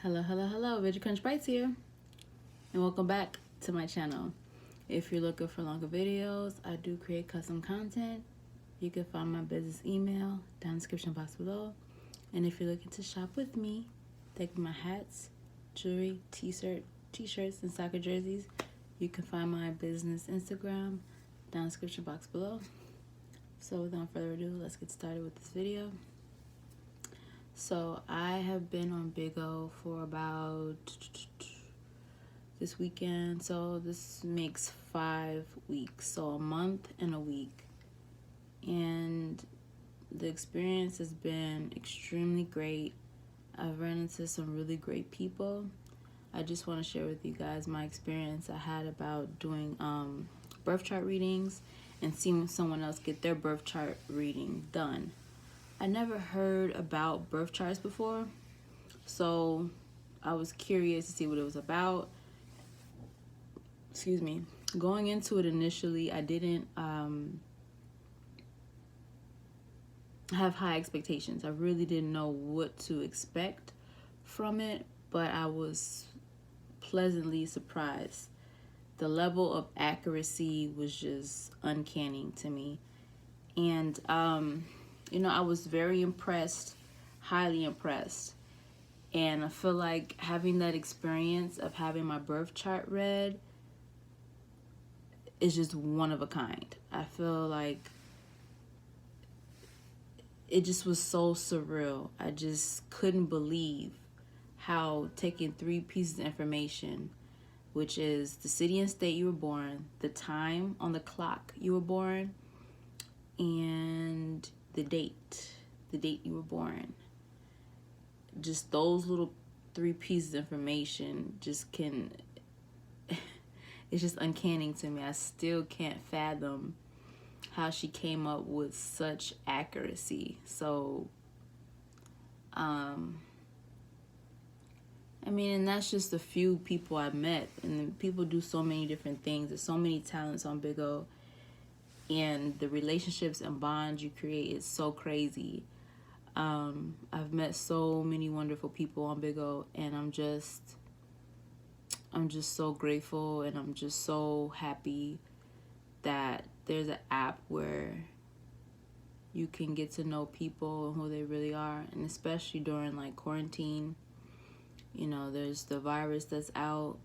Hello, hello, hello. Veggie Crunch Bites here, and welcome back to my channel. If you're looking for longer videos, I do create custom content. You can find my business email down in the description box below. And if you're looking to shop with me, take my hats, jewelry, t-shirts, and soccer jerseys. You can find my business Instagram down in the description box below. So without further ado, let's get started with this video. So I have been on Bigo for about this weekend. So this makes 5 weeks. So a month and a week. And the experience has been extremely great. I've run into some really great people. I just want to share with you guys my experience I had about doing birth chart readings and seeing someone else get their birth chart reading done. I never heard about birth charts before, so I was curious to see what it was about. Excuse me. Going into it initially, I didn't have high expectations. I really didn't know what to expect from it, but I was pleasantly surprised. The level of accuracy was just uncanny to me. And I was very impressed, highly impressed. And I feel like having that experience of having my birth chart read is just one of a kind. I feel like it just was so surreal. I just couldn't believe how taking 3 pieces of information, which is the city and state you were born, the time on the clock you were born, and the date you were born. Just those little 3 pieces of information just can, it's just uncanny to me. I still can't fathom how she came up with such accuracy. So, and that's just a few people I met. And people do so many different things. There's so many talents on Bigo. And the relationships and bonds you create is so crazy. I've met so many wonderful people on Bigo, and I'm just so grateful, and I'm just so happy that there's an app where you can get to know people and who they really are. And especially during like quarantine, there's the virus that's out,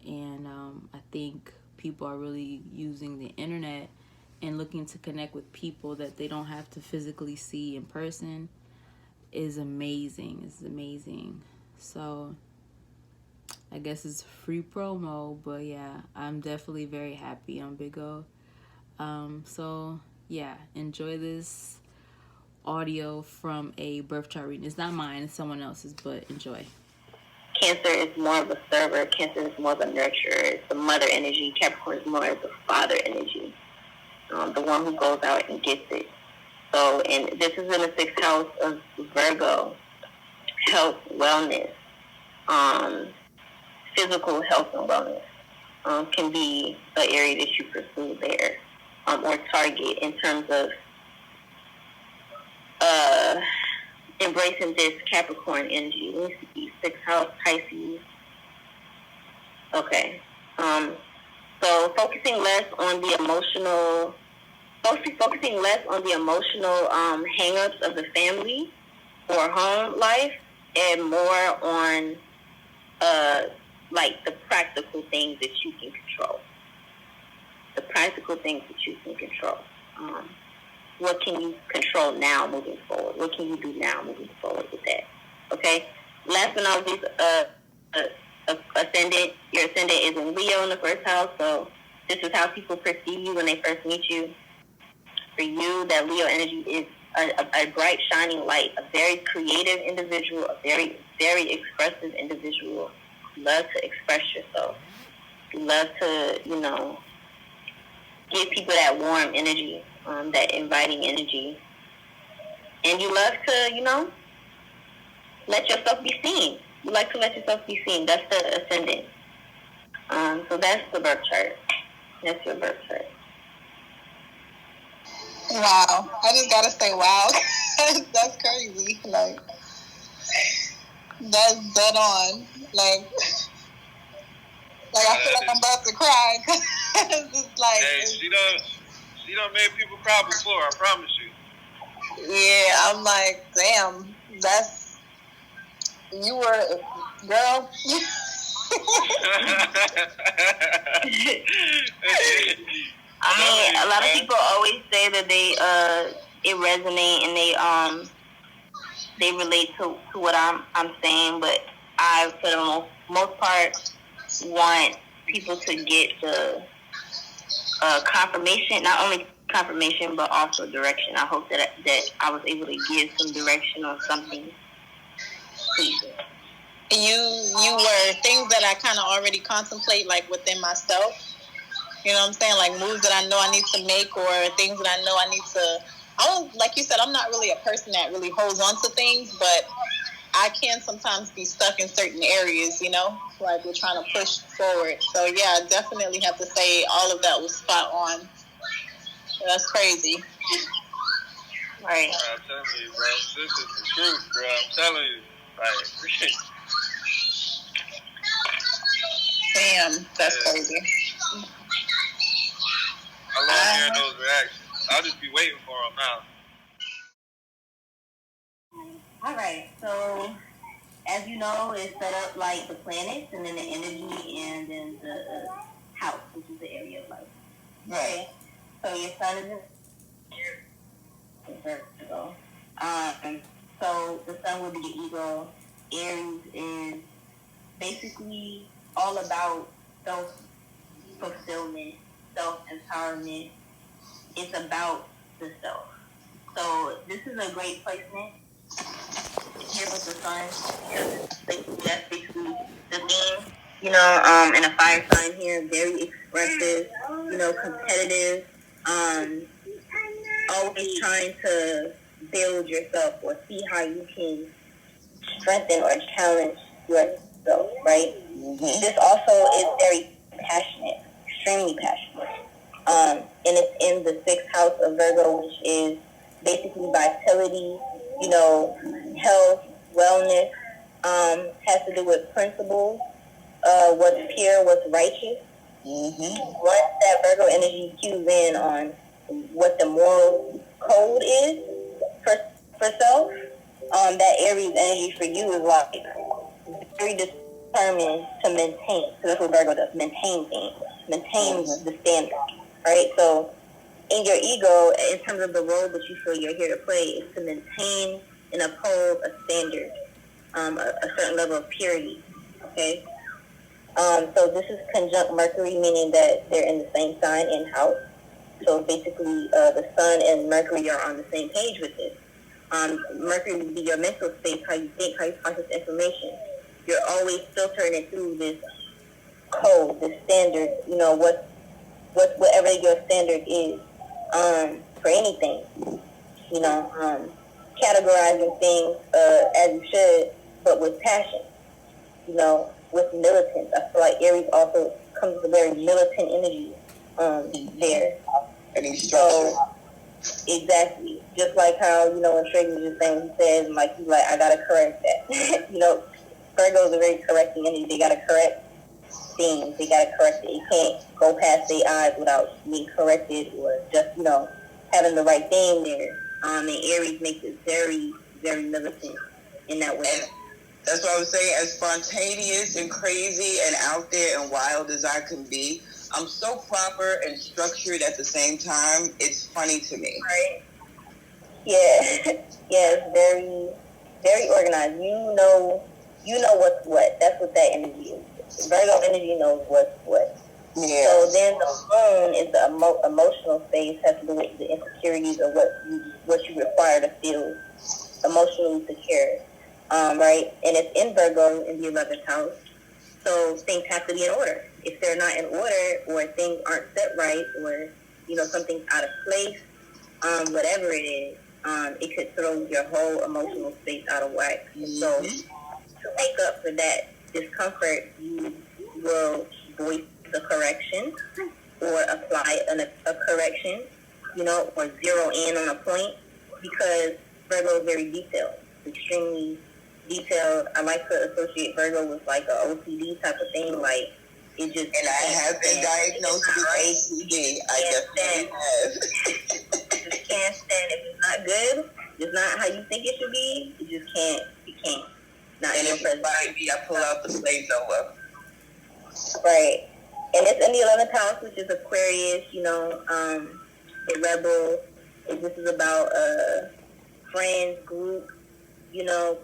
and I think people are really using the internet and looking to connect with people that they don't have to physically see in person is amazing. It's amazing. So I guess it's free promo, but yeah, I'm definitely very happy on Bigo. So yeah, enjoy this audio from a birth chart reading. It's not mine, it's someone else's, but enjoy. Cancer is more of a server. Cancer is more of a nurturer. It's the mother energy. Capricorn is more of the father energy. The one who goes out and gets it. So, and this is in the 6th house of Virgo. Health, wellness, physical health and wellness can be an area that you pursue there, or target in terms of embracing this Capricorn energy. Let me see, 6th house, Pisces. Okay. So focusing less on the emotional hang-ups of the family or home life, and more on like the practical things that you can control. What can you control now moving forward? What can you do now moving forward with that? Okay? Last but not least, ascendant. Your ascendant is in Leo in the 1st house, so this is how people perceive you when they first meet you. For you, that Leo energy is a bright, shining light, a very creative individual, a very, very expressive individual. You love to express yourself. You love to, give people that warm energy, that inviting energy. And you love to, let yourself be seen. You like to let yourself be seen. That's the ascendant. So that's the birth chart. That's your birth chart. Wow. I just gotta say wow. That's crazy. Like, That's dead on. Like I feel like I'm about to cry. It's like, hey, she done made people cry before, I promise you. Yeah, I'm like, damn, you were, girl. I mean, a lot of people always say that it resonate and they relate to what I'm saying, but I, for the most part, want people to get the confirmation, not only confirmation but also direction. I hope that I was able to give some direction on something. You were things that I kind of already contemplate, like within myself. You know what I'm saying? Like moves that I know I need to make, or things that I know I need to. Like you said, I'm not really a person that really holds on to things, but I can sometimes be stuck in certain areas, you know, like we're trying to push forward. So yeah, I definitely have to say all of that was spot on. That's crazy. Right. I'm telling you, bro. This is the truth, bro. I'm telling you. Like, damn, that's crazy. I love hearing those reactions. I'll just be waiting for them now. All right. So, as you know, it's set up like the planets, and then the energy, and then the house, which is the area of life. Right. So your sun is in Virgo. So the sun would be the ego. Aries is basically all about self-fulfillment, self-empowerment. It's about the self. So this is a great placement here with the sun. That's basically the theme. You know, and a fire sign here, very expressive, you know, competitive, always trying to build yourself or see how you can strengthen or challenge yourself, right? Mm-hmm. This also is very passionate, extremely passionate. And it's in the 6th house of Virgo, which is basically vitality, you know, health, wellness, has to do with principles, what's pure, what's righteous. Mm-hmm. Once that Virgo energy cues in on what the moral code is for self, that Aries energy for you is like very determined to maintain. So that's what Virgo does, maintain things, maintain the standard, right? So in your ego, in terms of the role that you feel you're here to play, is to maintain and uphold a standard, a certain level of purity, okay? So this is conjunct Mercury, meaning that they're in the same sign in house. So basically, the sun and Mercury are on the same page with this. Mercury would be your mental space, how you think, how you process information. You're always filtering it through this code, this standard, you know, whatever your standard is, for anything, you know, categorizing things, as you should, but with passion, you know, with militance. I feel like Aries also comes with a very militant energy, there. Any structure. So, exactly. Just like how, you know, when Trey was just saying, he says, like, he's like, I gotta correct that. You know, Virgos are very correcting energy. They gotta correct things. They gotta correct it. You can't go past their eyes without being corrected or just, you know, having the right thing there. And Aries makes it very, very militant in that way. And that's what I was saying. As spontaneous and crazy and out there and wild as I can be, I'm so proper and structured at the same time. It's funny to me. Right. Yeah. Yeah, it's very, very organized. You know what's what. That's what that energy is. Virgo energy knows what's what. Yeah. So then the moon is the emotional space, has to do with the insecurities of what you require to feel emotionally secure. Right? And it's in Virgo in the 11th house. So things have to be in order. If they're not in order, or things aren't set right, or, you know, something's out of place, whatever it is, it could throw your whole emotional space out of whack. Mm-hmm. So to make up for that discomfort, you will voice the correction or apply a correction, you know, or zero in on a point, because Virgo is very detailed, extremely detailed. I like to associate Virgo with like a OCD type of thing, like it just. And I have been diagnosed with OCD. I definitely have. Just can't stand if it's not good. It's not how you think it should be. You just can't. You can't. Not in your presence. Maybe I pull out the flamethrower. Right. And it's in the 11th house, which is Aquarius. You know, a rebel. This is about friends, group. You know,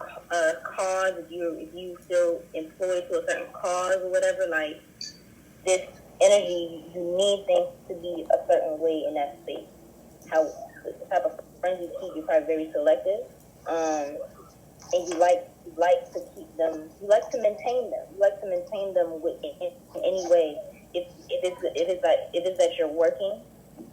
cause. If you feel employed to a certain cause or whatever, like this energy, you need things to be a certain way in that space. How the type of friends you keep, you're probably very selective, and you like to keep them. You like to maintain them. You like to maintain them in any way. If it's that you're working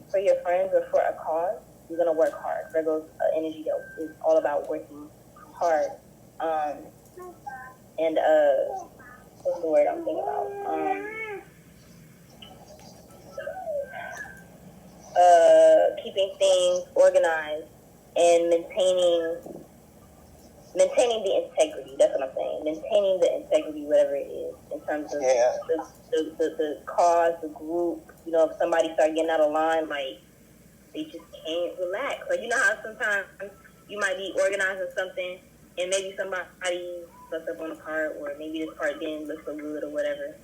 for your friends or for a cause, you're gonna work hard. Virgo's energy is all about working hard. And what's the word I'm thinking about? Keeping things organized and maintaining the integrity. That's what I'm saying. Maintaining the integrity, whatever it is, in terms of the cause, the group. You know, if somebody starts getting out of line, like they just can't relax. Like, you know how sometimes you might be organizing something and maybe somebody fucked up on a part, or maybe this part didn't look so good or whatever.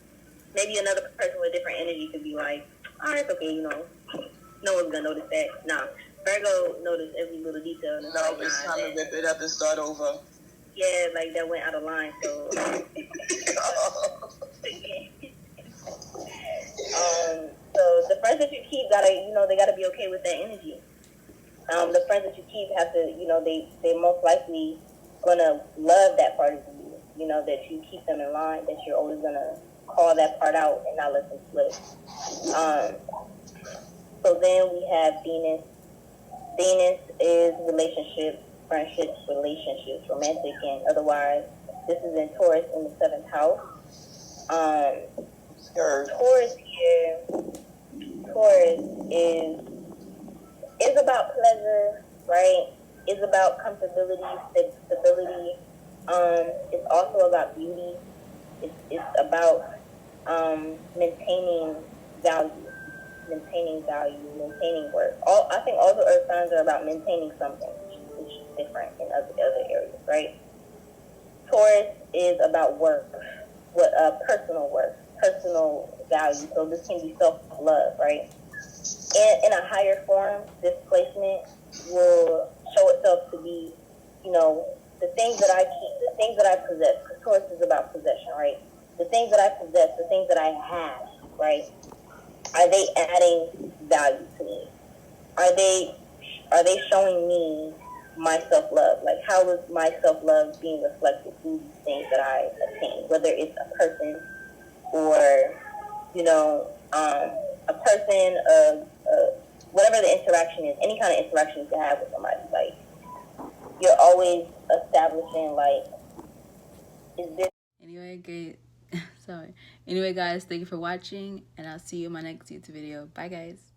Maybe another person with different energy could be like, oh, it's okay, you know. No one's gonna notice that. Nah, Virgo noticed every little detail. No, like, it's time to rip it up and start over. Yeah, like that went out of line. So, so the friends that you keep they gotta be okay with that energy. The friends that you keep have to, they most likely gonna love that part of you. You know, that you keep them in line. That you're always gonna call that part out and not let them slip. So then we have Venus. Venus is relationships, friendships, romantic and otherwise. This is in Taurus in the 7th house. Taurus here, is about pleasure, right? It's about comfortability, stability. It's also about beauty. It's about maintaining value, maintaining worth. I think all the earth signs are about maintaining something, which is different in other areas, right? Taurus is about work, personal work, personal value. So this can be self-love, right? In a higher form, this placement will show itself to be, the things that I keep, the things that I possess. Because Taurus is about possession, right? The things that I possess, the things that I have, right? Are they adding value to me? Are they showing me my self-love? Like, how is my self-love being reflected through these things that I attain? Whether it's a person or, a person, whatever the interaction is, any kind of interaction you can have with somebody. Like, you're always establishing, like, is this... Anyway, guys, thank you for watching, and I'll see you in my next YouTube video. Bye, guys.